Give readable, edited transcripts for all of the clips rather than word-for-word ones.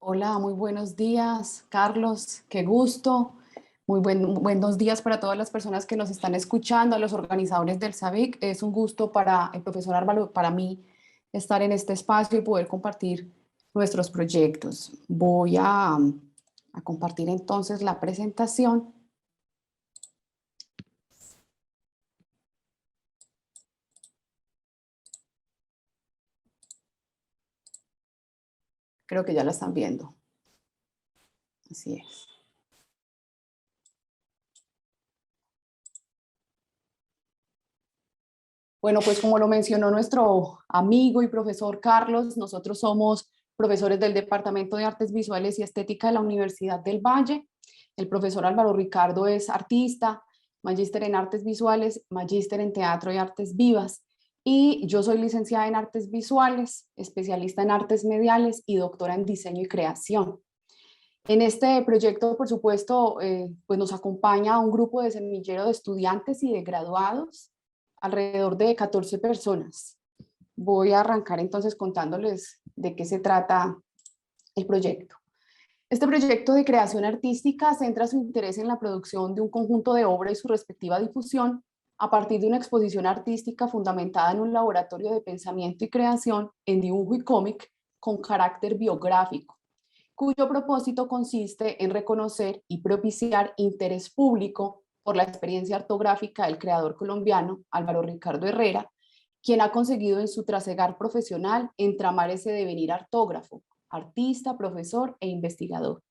Hola, muy buenos días, Carlos, qué gusto. Buenos días para todas las personas que nos están escuchando, a los organizadores del SABIC. Es un gusto para el profesor Álvaro, para mí, estar en este espacio y poder compartir nuestros proyectos. Voy a compartir entonces la presentación. Creo que ya la están viendo. Así es. Bueno, pues como lo mencionó nuestro amigo y profesor Carlos, nosotros somos profesores del Departamento de Artes Visuales y Estética de la Universidad del Valle. El profesor Álvaro Ricardo es artista, magíster en artes visuales, magíster en teatro y artes vivas. Y yo soy licenciada en artes visuales, especialista en artes mediales y doctora en diseño y creación. En este proyecto, por supuesto, pues nos acompaña un grupo de semillero de estudiantes y de graduados, alrededor de 14 personas. Voy a arrancar entonces contándoles de qué se trata el proyecto. Este proyecto de creación artística centra su interés en la producción de un conjunto de obras y su respectiva difusión a partir de una exposición artística fundamentada en un laboratorio de pensamiento y creación en dibujo y cómic con carácter biográfico, cuyo propósito consiste en reconocer y propiciar interés público por la experiencia ortográfica del creador colombiano Álvaro Ricardo Herrera, quien ha conseguido en su trasegar profesional entramar ese devenir artógrafo, artista, profesor e investigador.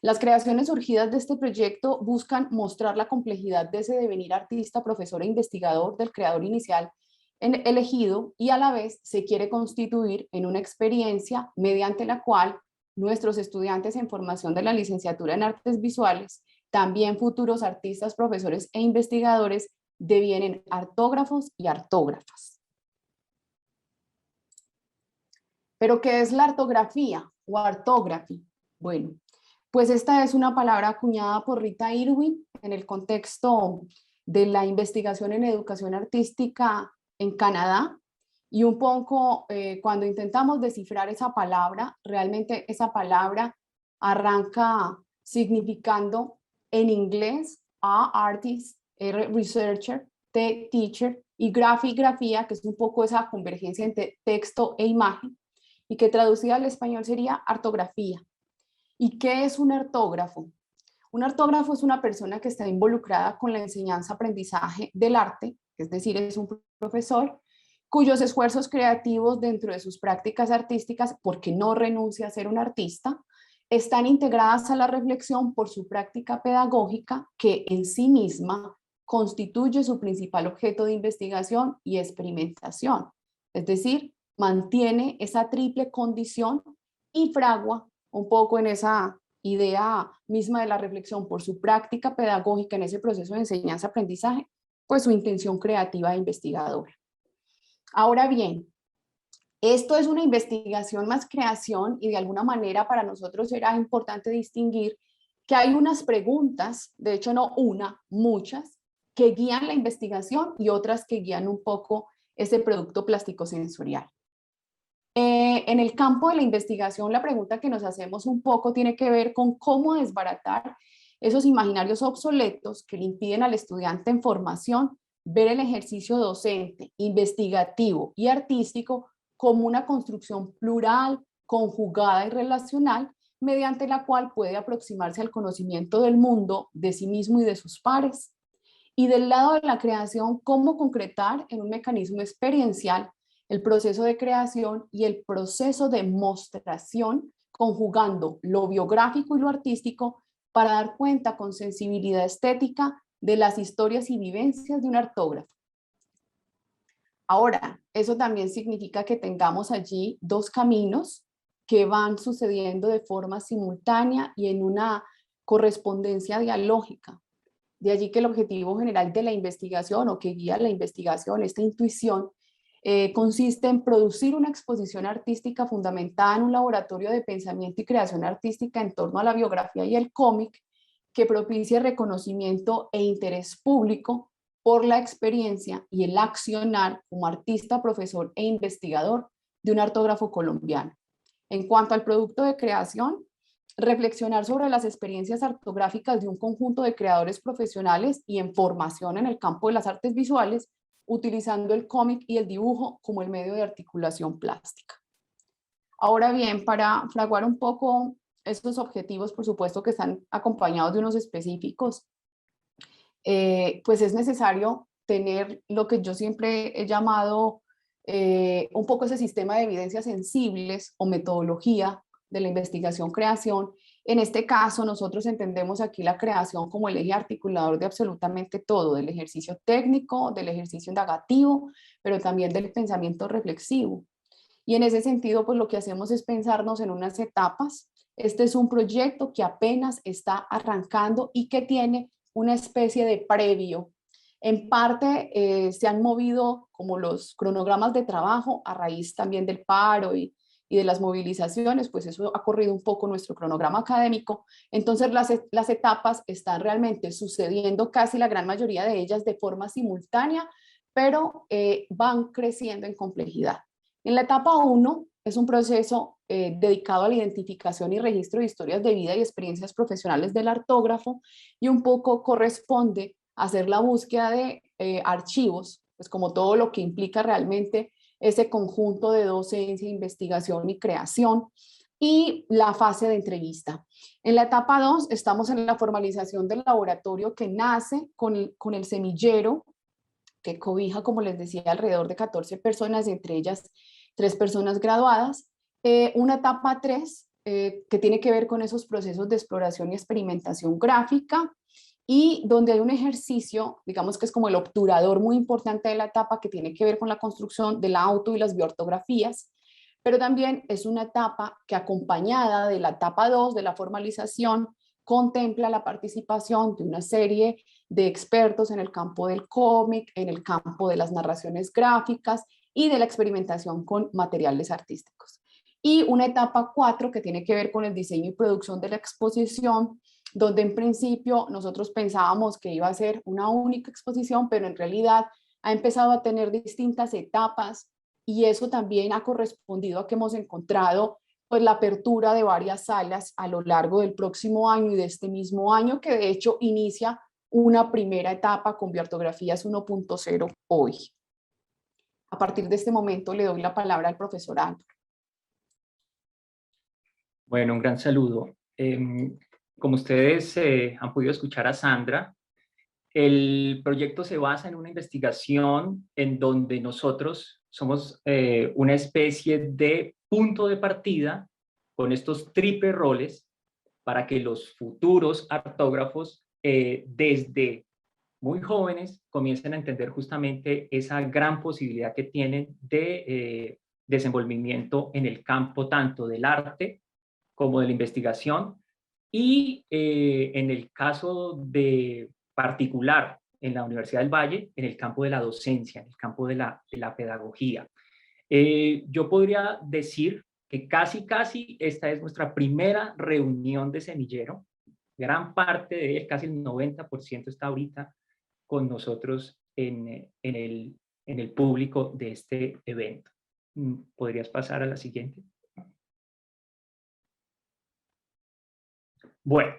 Las creaciones surgidas de este proyecto buscan mostrar la complejidad de ese devenir artista, profesor e investigador del creador inicial elegido, y a la vez se quiere constituir en una experiencia mediante la cual nuestros estudiantes en formación de la licenciatura en artes visuales, también futuros artistas, profesores e investigadores, devienen artógrafos y artógrafas. ¿Pero qué es la ortografía o orthography? Bueno, pues esta es una palabra acuñada por Rita Irwin en el contexto de la investigación en educación artística en Canadá, y un poco cuando intentamos descifrar esa palabra, realmente esa palabra arranca significando en inglés A artist, R researcher, T teacher y grafía, que es un poco esa convergencia entre texto e imagen, y que traducida al español sería ortografía. ¿Y qué es un artógrafo? Un artógrafo es una persona que está involucrada con la enseñanza-aprendizaje del arte, es decir, es un profesor cuyos esfuerzos creativos dentro de sus prácticas artísticas, porque no renuncia a ser un artista, están integradas a la reflexión por su práctica pedagógica, que en sí misma constituye su principal objeto de investigación y experimentación. Es decir, mantiene esa triple condición y fragua un poco en esa idea misma de la reflexión por su práctica pedagógica en ese proceso de enseñanza-aprendizaje, pues su intención creativa e investigadora. Ahora bien, esto es una investigación más creación, y de alguna manera para nosotros era importante distinguir que hay unas preguntas, de hecho no una, muchas, que guían la investigación y otras que guían un poco ese producto plástico sensorial. En el campo de la investigación, la pregunta que nos hacemos un poco tiene que ver con cómo desbaratar esos imaginarios obsoletos que le impiden al estudiante en formación ver el ejercicio docente, investigativo y artístico como una construcción plural, conjugada y relacional, mediante la cual puede aproximarse al conocimiento del mundo, de sí mismo y de sus pares. Y del lado de la creación, cómo concretar en un mecanismo experiencial el proceso de creación y el proceso de mostración, conjugando lo biográfico y lo artístico para dar cuenta con sensibilidad estética de las historias y vivencias de un artógrafo. Ahora, eso también significa que tengamos allí dos caminos que van sucediendo de forma simultánea y en una correspondencia dialógica. De allí que el objetivo general de la investigación, o que guía la investigación, esta intuición, consiste en producir una exposición artística fundamentada en un laboratorio de pensamiento y creación artística en torno a la biografía y el cómic, que propicie reconocimiento e interés público por la experiencia y el accionar como artista, profesor e investigador de un artógrafo colombiano. En cuanto al producto de creación, reflexionar sobre las experiencias artográficas de un conjunto de creadores profesionales y en formación en el campo de las artes visuales, utilizando el cómic y el dibujo como el medio de articulación plástica. Ahora bien, para fraguar un poco estos objetivos, por supuesto que están acompañados de unos específicos, pues es necesario tener lo que yo siempre he llamado un poco ese sistema de evidencias sensibles o metodología de la investigación-creación. En este caso, nosotros entendemos aquí la creación como el eje articulador de absolutamente todo, del ejercicio técnico, del ejercicio indagativo, pero también del pensamiento reflexivo. Y en ese sentido, pues lo que hacemos es pensarnos en unas etapas. Este es un proyecto que apenas está arrancando y que tiene una especie de previo. En parte se han movido como los cronogramas de trabajo a raíz también del paro y de las movilizaciones, pues eso ha corrido un poco nuestro cronograma académico. Entonces las etapas están realmente sucediendo, casi la gran mayoría de ellas de forma simultánea, pero van creciendo en complejidad. En la etapa 1 es un proceso dedicado a la identificación y registro de historias de vida y experiencias profesionales del artógrafo, y un poco corresponde a hacer la búsqueda de archivos, pues como todo lo que implica realmente ese conjunto de docencia, investigación y creación, y la fase de entrevista. En la etapa 2 estamos en la formalización del laboratorio que nace con el semillero, que cobija, como les decía, alrededor de 14 personas, entre ellas 3 personas graduadas. Una etapa 3 que tiene que ver con esos procesos de exploración y experimentación gráfica, y donde hay un ejercicio, digamos que es como el obturador muy importante de la etapa, que tiene que ver con la construcción del auto y las bioortografías, pero también es una etapa que, acompañada de la etapa 2 de la formalización, contempla la participación de una serie de expertos en el campo del cómic, en el campo de las narraciones gráficas y de la experimentación con materiales artísticos. Y una etapa 4 que tiene que ver con el diseño y producción de la exposición, donde en principio nosotros pensábamos que iba a ser una única exposición, pero en realidad ha empezado a tener distintas etapas, y eso también ha correspondido a que hemos encontrado pues la apertura de varias salas a lo largo del próximo año y de este mismo año, que de hecho inicia una primera etapa con Bioortografías 1.0 hoy. A partir de este momento le doy la palabra al profesor Álvaro. Bueno, un gran saludo. Como ustedes han podido escuchar a Sandra, el proyecto se basa en una investigación en donde nosotros somos una especie de punto de partida con estos triples roles para que los futuros artógrafos desde muy jóvenes comiencen a entender justamente esa gran posibilidad que tienen de desenvolvimiento en el campo tanto del arte como de la investigación, y en el caso de particular en la Universidad del Valle, en el campo de la docencia, en el campo de la pedagogía. Yo podría decir que casi esta es nuestra primera reunión de semillero. Gran parte de él, casi el 90%, está ahorita con nosotros en el público de este evento. ¿Podrías pasar a la siguiente? Bueno,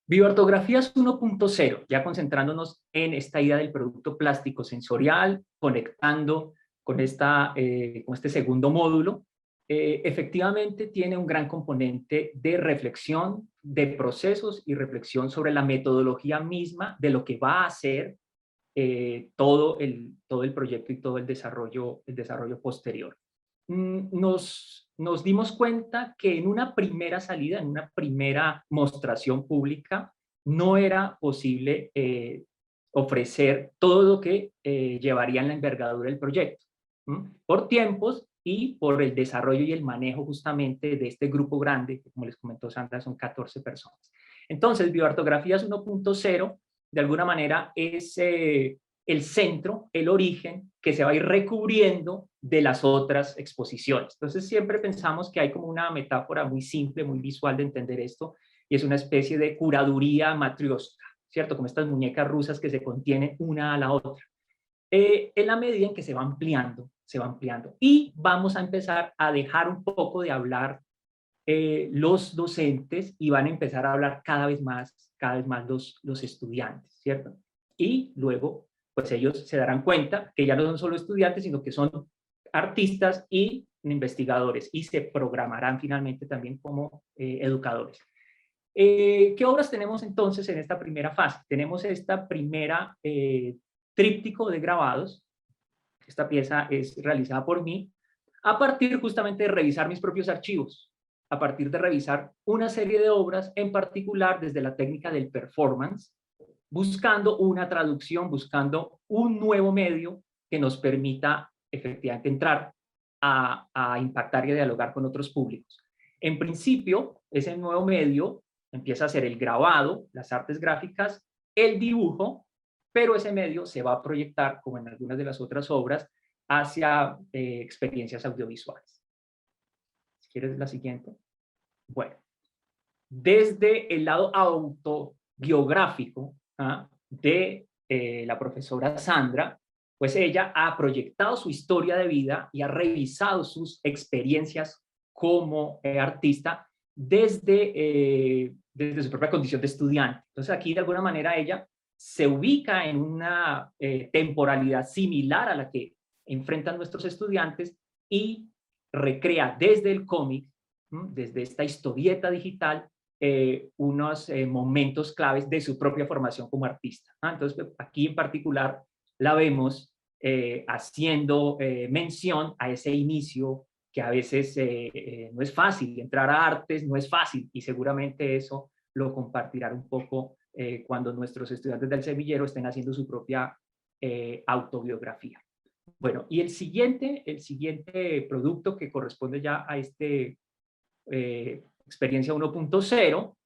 Bioortografías 1.0, ya concentrándonos en esta idea del producto plástico sensorial, conectando con este segundo módulo, efectivamente tiene un gran componente de reflexión, de procesos y reflexión sobre la metodología misma de lo que va a ser todo el proyecto y todo el desarrollo posterior. Nos dimos cuenta que en una primera salida, en una primera mostración pública, no era posible ofrecer todo lo que llevaría en la envergadura del proyecto, por tiempos y por el desarrollo y el manejo justamente de este grupo grande, que como les comentó Sandra, son 14 personas. Entonces, Bioortografías 1.0 de alguna manera es el centro, el origen, que se va a ir recubriendo de las otras exposiciones. Entonces siempre pensamos que hay como una metáfora muy simple, muy visual de entender esto, y es una especie de curaduría matrioska, ¿cierto? Como estas muñecas rusas que se contienen una a la otra. En la medida en que se va ampliando, y vamos a empezar a dejar un poco de hablar los docentes y van a empezar a hablar cada vez más los estudiantes, ¿cierto? Y luego, pues ellos se darán cuenta que ya no son solo estudiantes, sino que son artistas y investigadores, y se programarán finalmente también como educadores. ¿Qué obras tenemos entonces en esta primera fase? Tenemos esta primera tríptico de grabados. Esta pieza es realizada por mí a partir justamente de revisar mis propios archivos, a partir de revisar una serie de obras, en particular desde la técnica del performance, buscando una traducción, buscando un nuevo medio que nos permita efectivamente entrar a impactar y a dialogar con otros públicos. En principio, ese nuevo medio empieza a ser el grabado, las artes gráficas, el dibujo, pero ese medio se va a proyectar, como en algunas de las otras obras, hacia experiencias audiovisuales. Si quieres la siguiente. Bueno, desde el lado autobiográfico de la profesora Sandra, pues ella ha proyectado su historia de vida y ha revisado sus experiencias como artista desde su propia condición de estudiante. Entonces aquí de alguna manera ella se ubica en una temporalidad similar a la que enfrentan nuestros estudiantes y recrea desde el cómic, desde esta historieta digital, unos momentos claves de su propia formación como artista. Entonces, aquí en particular la vemos haciendo mención a ese inicio que a veces no es fácil. Entrar a artes no es fácil, y seguramente eso lo compartirán un poco cuando nuestros estudiantes del semillero estén haciendo su propia autobiografía. Bueno, y el siguiente producto que corresponde ya a este experiencia 1.0,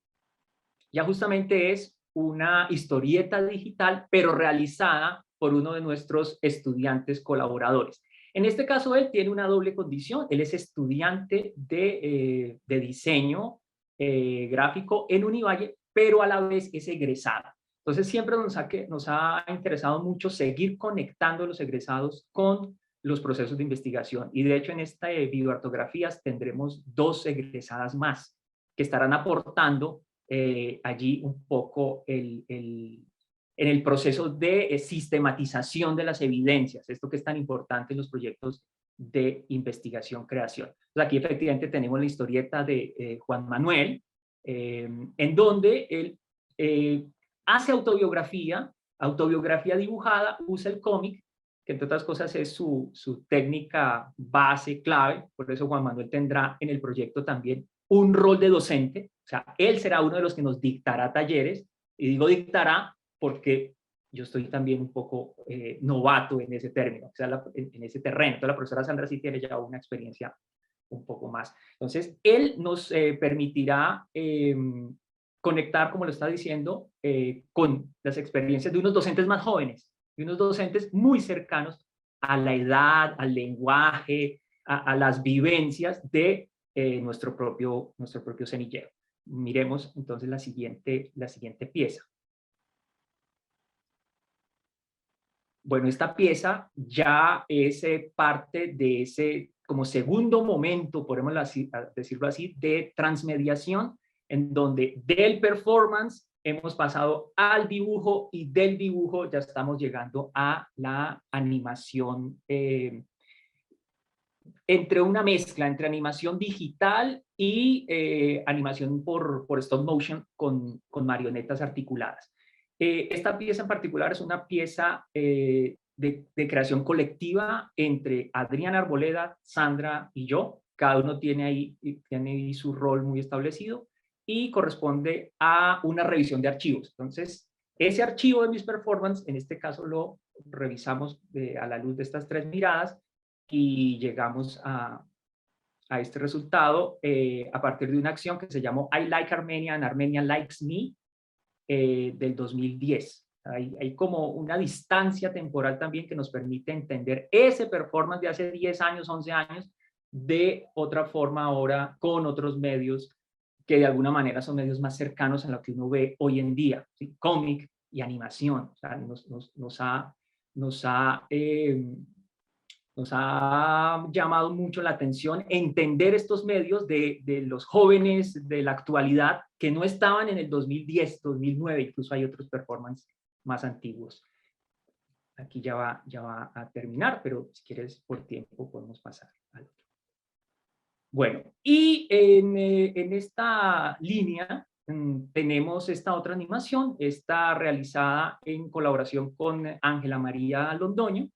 ya justamente es una historieta digital, pero realizada por uno de nuestros estudiantes colaboradores. En este caso, él tiene una doble condición. Él es estudiante de diseño gráfico en Univalle, pero a la vez es egresado. Entonces, siempre nos ha interesado mucho seguir conectando a los egresados con los procesos de investigación. Y de hecho, en esta videoartografías tendremos 2 egresadas más que estarán aportando allí un poco en el proceso de sistematización de las evidencias, esto que es tan importante en los proyectos de investigación-creación. Entonces, aquí efectivamente tenemos la historieta de Juan Manuel, en donde él hace autobiografía dibujada, usa el cómic, que entre otras cosas es su técnica base, clave. Por eso Juan Manuel tendrá en el proyecto también un rol de docente. O sea, él será uno de los que nos dictará talleres, y digo dictará porque yo estoy también un poco novato en ese término, o sea, en ese terreno. Entonces la profesora Sandra sí tiene ya una experiencia un poco más. Entonces, él nos permitirá conectar, como lo está diciendo, con las experiencias de unos docentes más jóvenes, de unos docentes muy cercanos a la edad, al lenguaje, a las vivencias de nuestro propio semillero. Miremos entonces la siguiente pieza. Bueno, esta pieza ya es parte de ese como segundo momento, podemos decirlo así, de transmediación, en donde del performance hemos pasado al dibujo, y del dibujo ya estamos llegando a la animación, entre una mezcla entre animación digital y animación por stop motion con marionetas articuladas. Esta pieza en particular es una pieza de creación colectiva entre Adrián Arboleda, Sandra y yo. Cada uno tiene ahí su rol muy establecido y corresponde a una revisión de archivos. Entonces, ese archivo de mis performances, en este caso lo revisamos a la luz de estas 3 miradas, y llegamos a este resultado a partir de una acción que se llamó I Like Armenia and Armenia Likes Me, del 2010. Hay como una distancia temporal también que nos permite entender ese performance de hace 10 años, 11 años, de otra forma ahora, con otros medios que de alguna manera son medios más cercanos a lo que uno ve hoy en día, ¿sí? Cómic y animación. O sea, nos ha Nos ha llamado mucho la atención entender estos medios de los jóvenes de la actualidad que no estaban en el 2010, 2009, incluso hay otros performances más antiguos. Aquí ya va a terminar, pero si quieres por tiempo podemos pasar al otro. Bueno, y en esta línea tenemos esta otra animación, está realizada en colaboración con Ángela María Londoño.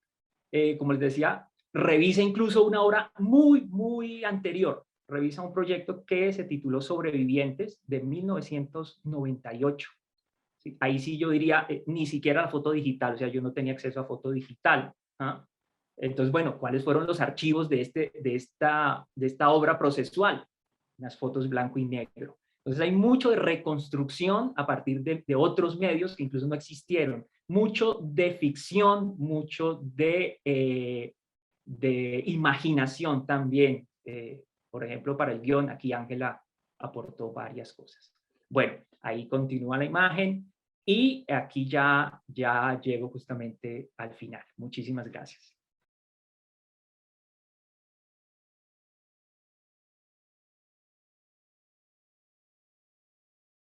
Como les decía, revisa incluso una obra muy anterior, revisa un proyecto que se tituló Sobrevivientes de 1998. ¿Sí? Ahí sí yo diría, ni siquiera la foto digital, o sea, yo no tenía acceso a foto digital. ¿Ah? Entonces, bueno, ¿cuáles fueron los archivos de esta obra procesual? Unas fotos blanco y negro. Entonces hay mucho de reconstrucción a partir de otros medios que incluso no existieron. Mucho de ficción, mucho de imaginación también. Por ejemplo, para el guión, aquí Ángela aportó varias cosas. Bueno, ahí continúa la imagen y aquí ya llego justamente al final. Muchísimas gracias.